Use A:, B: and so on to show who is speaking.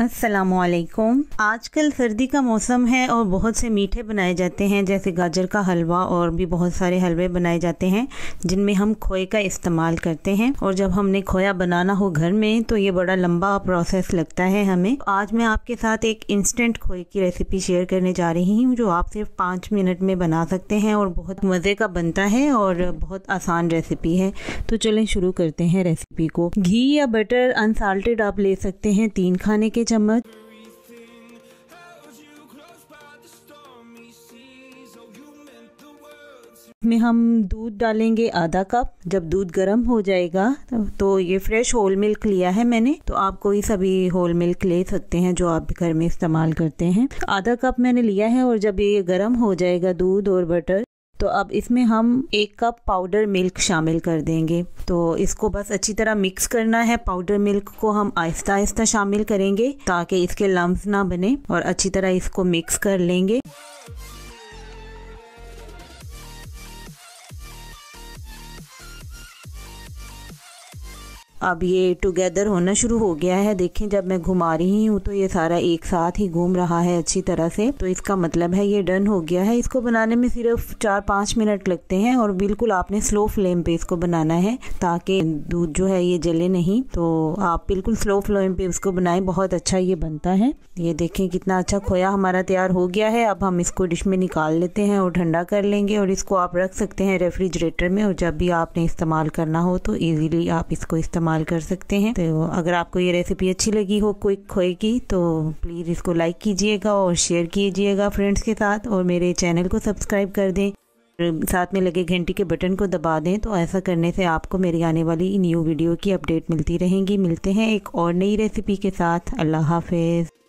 A: अस्सलामुअलैकुम। आजकल सर्दी का मौसम है और बहुत से मीठे बनाए जाते हैं, जैसे गाजर का हलवा और भी बहुत सारे हलवे बनाए जाते हैं जिनमें हम खोए का इस्तेमाल करते हैं। और जब हमने खोया बनाना हो घर में तो ये बड़ा लंबा प्रोसेस लगता है हमें। आज मैं आपके साथ एक इंस्टेंट खोए की रेसिपी शेयर करने जा रही हूँ जो आप सिर्फ 5 मिनट में बना सकते हैं और बहुत मज़े का बनता है और बहुत आसान रेसिपी है। तो चलें शुरू करते हैं रेसिपी को। घी या बटर अनसाल्टेड आप ले सकते हैं 3 खाने के चम्मच। में हम दूध डालेंगे आधा कप। जब दूध गर्म हो जाएगा तो ये फ्रेश होल मिल्क लिया है मैंने, तो आप कोई सा भी होल मिल्क ले सकते हैं जो आप घर में इस्तेमाल करते हैं। आधा कप मैंने लिया है और जब ये गर्म हो जाएगा दूध और बटर तो अब इसमें हम 1 कप पाउडर मिल्क शामिल कर देंगे। तो इसको बस अच्छी तरह मिक्स करना है। पाउडर मिल्क को हम आहिस्ता आहिस्ता शामिल करेंगे ताकि इसके लम्स ना बने और अच्छी तरह इसको मिक्स कर लेंगे। अब ये टुगेदर होना शुरू हो गया है। देखें जब मैं घुमा रही हूँ तो ये सारा एक साथ ही घूम रहा है अच्छी तरह से, तो इसका मतलब है ये डन हो गया है। इसको बनाने में सिर्फ 4-5 मिनट लगते हैं और बिल्कुल आपने स्लो फ्लेम पे इसको बनाना है ताकि दूध जो है ये जले नहीं। तो आप बिल्कुल स्लो फ्लेम पे इसको बनाएं, बहुत अच्छा ये बनता है। ये देखें कितना अच्छा खोया हमारा तैयार हो गया है। अब हम इसको डिश में निकाल लेते हैं और ठंडा कर लेंगे और इसको आप रख सकते हैं रेफ्रिजरेटर में, और जब भी आपने इस्तेमाल करना हो तो ईजीली आप इसको इस्तेमाल कर सकते हैं। तो अगर आपको ये रेसिपी अच्छी लगी हो क्विक खोए की तो प्लीज़ इसको लाइक कीजिएगा और शेयर कीजिएगा फ्रेंड्स के साथ, और मेरे चैनल को सब्सक्राइब कर दें, साथ में लगे घंटी के बटन को दबा दें। तो ऐसा करने से आपको मेरी आने वाली न्यू वीडियो की अपडेट मिलती रहेंगी। मिलते हैं एक और नई रेसिपी के साथ। अल्लाह हाफिज़।